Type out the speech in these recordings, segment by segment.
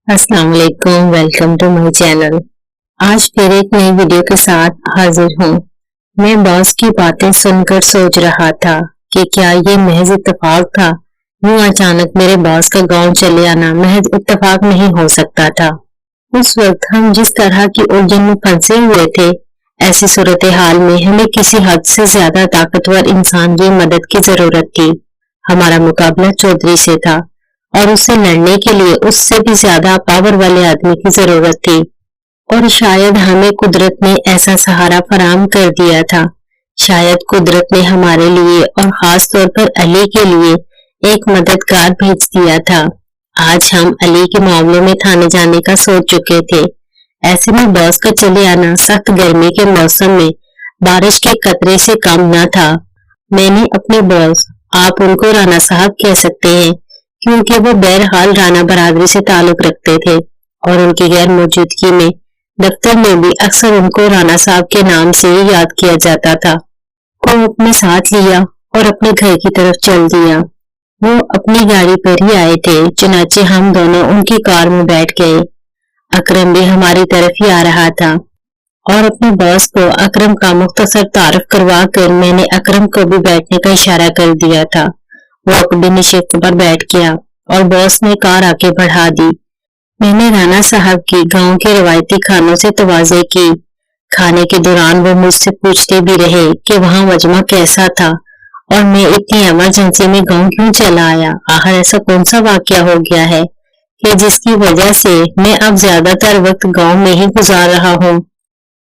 अस्सलाम वालेकुम, welcome to my channel. आज फिर एक नई वीडियो के साथ हाजिर हूँ। मैं बॉस की बातें सुनकर सोच रहा था कि क्या ये महज इत्तेफाक था। यूं अचानक मेरे बॉस का गांव चले आना महज इत्तेफाक नहीं हो सकता था। उस वक्त हम जिस तरह की उलझन में फंसे हुए थे, ऐसी सूरत हाल में हमें किसी हद से ज्यादा ताकतवर इंसान की मदद की जरूरत थी। हमारा मुकाबला चौधरी से था और उससे लड़ने के लिए उससे भी ज्यादा पावर वाले आदमी की जरूरत थी। और शायद हमें कुदरत ने ऐसा सहारा फराहम कर दिया था। शायद कुदरत ने हमारे लिए और खास तौर पर अली के लिए एक मददगार भेज दिया था। आज हम अली के मामले में थाने जाने का सोच चुके थे। ऐसे में बॉस का चले आना सख्त गर्मी के मौसम में बारिश के कतरे से कम न था। मैंने अपने बॉस, आप उनको राणा साहब कह सकते हैं, क्योंकि वो बहरहाल राणा बरादरी से ताल्लुक रखते थे और उनकी गैर मौजूदगी में दफ्तर में भी अक्सर उनको राणा साहब के नाम से ही याद किया जाता था, को अपने साथ लिया और अपने घर की तरफ चल दिया। वो अपनी गाड़ी पर ही आए थे, चुनाचे हम दोनों उनकी कार में बैठ गए। अकरम भी हमारी तरफ ही आ रहा था और अपने बॉस को अकरम का मुख्तसर तारफ करवा कर मैंने अकरम को भी बैठने का इशारा कर दिया था। वो अपनी नशिस्त पर बैठ गया और बॉस ने कार आगे बढ़ा दी। मैंने राणा साहब की गांव के रवायती खानों से तवाज़े की। खाने के दौरान वो मुझसे पूछते भी रहे कि वहाँ मजमा कैसा था और मैं इतनी इमरजेंसी में गांव क्यों चला आया। आखिर ऐसा कौन सा वाकया हो गया है कि जिसकी वजह से मैं अब ज्यादातर वक्त गांव में ही गुजार रहा हूँ।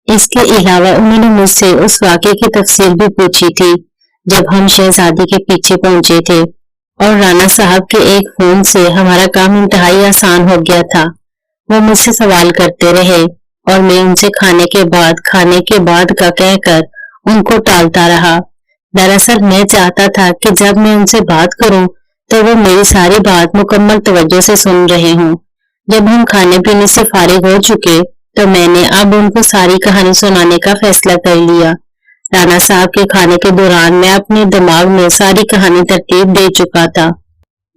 इसके अलावा उन्होंने मुझसे उस वाकये की तफसील भी पूछी थी जब हम शहजादी के पीछे पहुंचे थे और राणा साहब के एक फोन से हमारा काम इंतहाई आसान हो गया था। वो मुझसे सवाल करते रहे और मैं उनसे खाने के बाद का कहकर उनको टालता रहा। दरअसल मैं चाहता था कि जब मैं उनसे बात करूं तो वो मेरी सारी बात मुकम्मल तवज्जो से सुन रहे हों। जब हम खाने पीने से फारिग हो चुके तो मैंने अब उनको सारी कहानी सुनाने का फैसला कर लिया। राणा साहब के खाने के दौरान मैं अपने दिमाग में सारी कहानी तरतीब दे चुका था।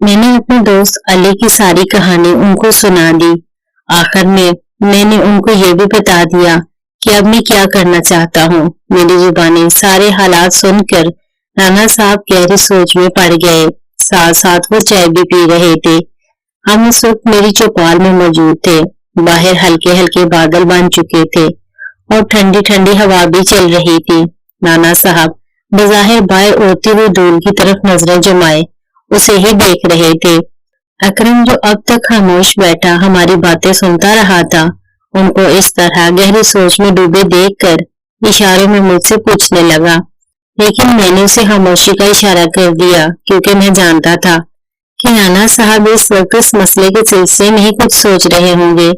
मैंने अपने दोस्त अली की सारी कहानी उनको सुना दी। आखिर में मैंने उनको ये भी बता दिया कि अब मैं क्या करना चाहता हूँ। मेरी जुबानी सारे हालात सुनकर राणा साहब गहरी सोच में पड़ गए। साथ साथ वो चाय भी पी रहे थे। हम इस वक्त मेरी चौपाल में मौजूद थे। बाहर हल्के हल्के बादल बन चुके थे और ठंडी ठंडी हवा भी चल रही थी। राणा साहब बज़ाहिर बाएं उड़ती हुई धूल की तरफ नजरें जमाए उसे ही देख रहे थे। अकरम जो अब तक खामोश बैठा हमारी बातें सुनता रहा था, उनको इस तरह गहरी सोच में डूबे देखकर इशारों में मुझसे पूछने लगा, लेकिन मैंने उसे खामोशी का इशारा कर दिया क्योंकि मैं जानता था कि राणा साहब इस वक्त इस मसले के सिलसिले में ही कुछ सोच रहे होंगे।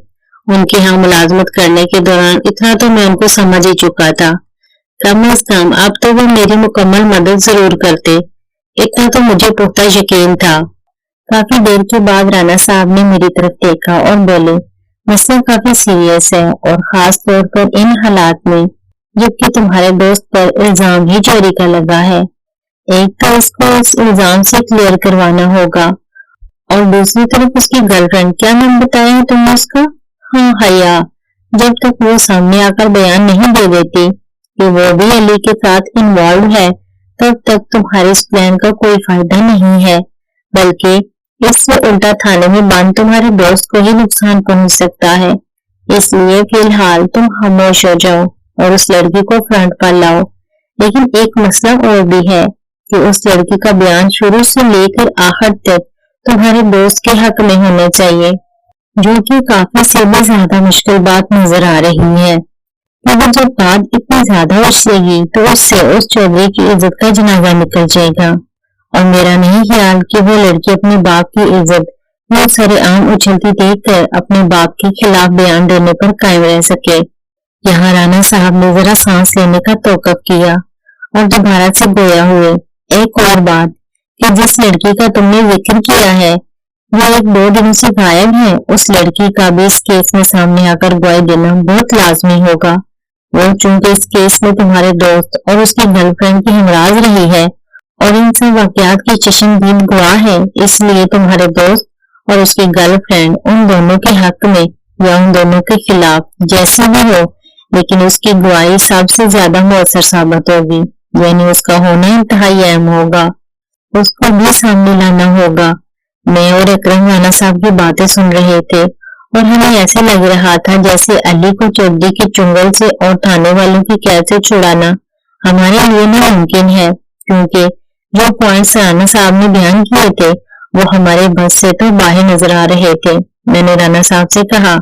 उनके यहाँ मुलाजमत करने के दौरान इतना तो मैं उनको समझ ही चुका था। कम अज कम अब तो वो मेरी मुकम्मल मदद जरूर करते, इतना तो मुझे पुख्ता यकीन था। काफी देर के बाद राणा साहब ने मेरी तरफ देखा और बोले, मसला काफी सीरियस है और खास तौर पर इन हालात में जबकि तुम्हारे दोस्त पर इल्जाम ही चोरी का लगा है। एक तो इसको इस इल्जाम से क्लियर करवाना होगा और दूसरी तरफ उसकी गर्लफ्रेंड, क्या नाम बताया है तुमने उसका? हाँ, हया। जब तक वो सामने आकर बयान नहीं दे देती कि वो भी अली के साथ इन्वॉल्व है, तब तक तुम्हारे इस प्लान का कोई फायदा नहीं है, बल्कि इससे उल्टा थाने में बंद तुम्हारे दोस्त को ही नुकसान पहुंच सकता है। इसलिए फिलहाल तुम खामोश हो जाओ और उस लड़की को फ्रंट पर लाओ। लेकिन एक मसला और भी है कि उस लड़की का बयान शुरू से लेकर आखिर तक तुम्हारे दोस्त के हक में होना चाहिए, जो कि काफी से भी ज्यादा मुश्किल बात नजर आ रही है। मगर जब बात इतनी ज्यादा उछलेगी तो उससे उस चौधरी की इज्जत का जनाजा निकल जाएगा और मेरा नहीं ख्याल कि वो लड़की अपने बाप की इज्जत वो सरेआम उछलती देखकर अपने बाप के खिलाफ बयान देने पर कायम रह सके। यहाँ राणा साहब ने जरा सांस लेने का तौकफ किया और दोबारा से गोया हुए, एक और बात कि जिस लड़की का तुमने जिक्र किया है वो 1-2 दिनों से गायब है, उस लड़की का भी इस केस में सामने आकर गवाही देना बहुत लाजमी होगा। वो चूंकि इस केस में तुम्हारे दोस्त और उसकी गर्लफ्रेंड की हमराज रही है और इन सब वाकयात की चश्मदीद गवाह है, इसलिए तुम्हारे दोस्त اور اس کی گرل فرینڈ ان دونوں کے حق میں یا ان دونوں کے خلاف جیسی بھی ہو، لیکن اس کی گواہی سب سے زیادہ مؤثر ثابت ہوگی، یعنی اس کا ہونا انتہائی اہم ہوگا، اس کو بھی سامنے لانا ہوگا۔ میں اور اکرم رانا صاحب کی باتیں سن رہے تھے اور ہمیں ایسے لگ رہا تھا جیسے علی کو چودھری کے چنگل سے اور تھانے والوں کی قید سے چھڑانا ہمارے لیے ناممکن ہے، کیونکہ جو پوائنٹس رانا صاحب نے بیان کیے تھے وہ ہمارے بس سے تو باہر نظر آ رہے تھے۔ میں نے رانا صاحب سے کہا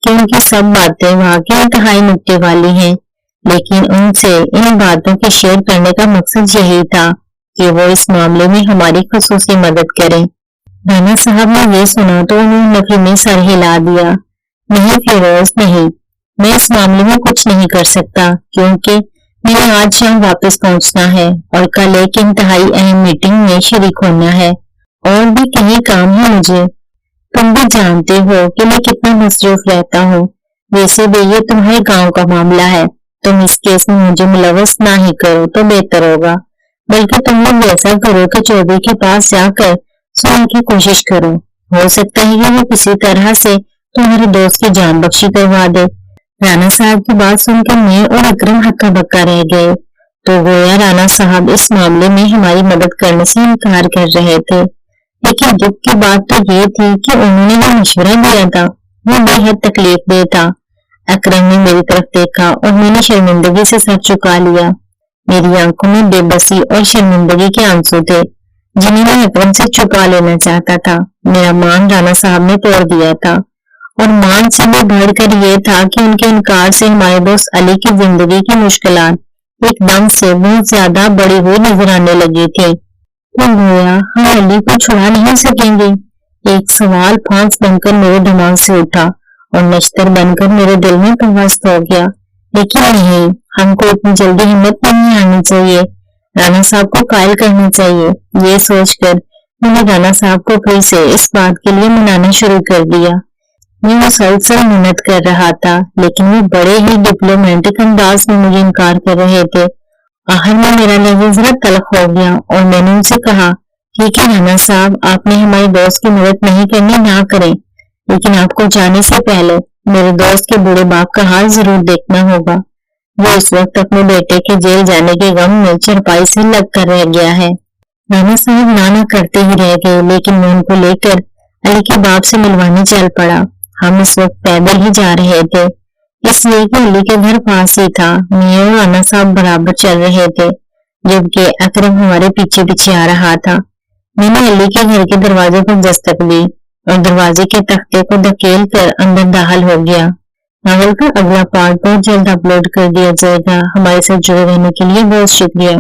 کہ ان کی سب باتیں واقعی انتہائی نکتے والی ہیں، لیکن ان سے ان باتوں کے شیئر کرنے کا مقصد یہی تھا کہ وہ اس معاملے میں ہماری خصوصی مدد کریں۔ رانا صاحب نے یہ سنا تو انہوں نے نفی میں سر ہلا دیا۔ نہیں فیروز، نہیں، میں اس معاملے میں کچھ نہیں کر سکتا، کیونکہ میں نے آج شام واپس پہنچنا ہے اور کل ایک انتہائی اہم میٹنگ میں شریک ہونا ہے، اور بھی کہیں کام ہے مجھے۔ تم بھی جانتے ہو کہ میں کتنا مصروف رہتا ہوں، ویسے بھی یہ تمہارے گاؤں کا معاملہ ہے، تم اس کیس میں مجھے ملوث نہ ہی کرو تو بہتر ہوگا، بلکہ تم لوگ ایسا کرو کہ چودھری کے پاس جا کر سننے کی کوشش کرو، ہو سکتا ہے کہ وہ کسی طرح سے تمہارے دوست کی جان بخشی کروا دے۔ رانا صاحب کی بات سن کر میں اور اکرم ہکا بکا رہ گئے، تو گویا رانا صاحب اس معاملے میں ہماری مدد کرنے سے انکار کر رہے تھے، لیکن دکھ کی بات تو یہ تھی کہ انہوں نے جو مشورہ دیا تھا وہ بے حد تکلیف دہ تھا۔ اکرم نے میری طرف دیکھا اور میں نے شرمندگی سے سر چکا لیا۔ میری آنکھوں میں بے بسی اور شرمندگی کے آنسو تھے جنہیں میں اکرم سے چھپا لینا چاہتا تھا۔ میرا مان رانا صاحب نے توڑ دیا تھا، اور مان سے بھی بڑھ کر یہ تھا کہ ان کے انکار سے ہمارے دوست علی کی زندگی کی مشکلات ایک دم سے بہت زیادہ بڑی ہوئی نظر آنے لگی تھی۔ تو گویا ہم علی کو چھڑا نہیں سکیں گے؟ ایک سوال پھانس بن کر میرے دماغ سے اٹھا اور نشتر بن کر میرے دل میں پیوست ہو گیا۔ لیکن نہیں، ہم کو اتنی جلدی ہمت نہیں آنی چاہیے، رانا صاحب کو قائل کرنا چاہیے۔ یہ سوچ کر میں نے رانا صاحب کو پھر سے اس بات کے لیے منانا شروع کر دیا۔ میں مسلسل محنت کر رہا تھا، لیکن وہ بڑے ہی ڈپلومیٹک انداز میں مجھے انکار کر رہے تھے۔ آخر میں میرا لہجہ ذرا تلخ ہو گیا اور میں نے ان سے کہا، ٹھیک ہے رانا صاحب، آپ نے ہمارے دوست کی مدد نہیں کرنی نہ کریں، لیکن آپ کو جانے سے پہلے میرے دوست کے بوڑھے باپ کا حال ضرور دیکھنا ہوگا۔ وہ اس وقت اپنے بیٹے کے جیل جانے کے غم میں چرپائی سے لگ کر رہ گیا ہے۔ رانا صاحب نانا کرتے ہی رہ گئے، لیکن میں ان کو لے کر علی کے باپ سے ملوانے چل پڑا۔ ہم اس وقت پیدل ہی جا رہے تھے، اس لیے کہ علی کے گھر پاس ہی تھا۔ میں اور رانا صاحب برابر چل رہے تھے، جبکہ اکرم ہمارے پیچھے پیچھے آ رہا تھا۔ میں نے علی کے گھر کے دروازے پر دستک دی اور دروازے کے تختے کو دھکیل کر اندر داخل ہو گیا۔ ناول کا اگلا پارٹ بہت جلد اپلوڈ کر دیا جائے گا۔ ہمارے ساتھ جڑے رہنے کے لیے بہت شکریہ۔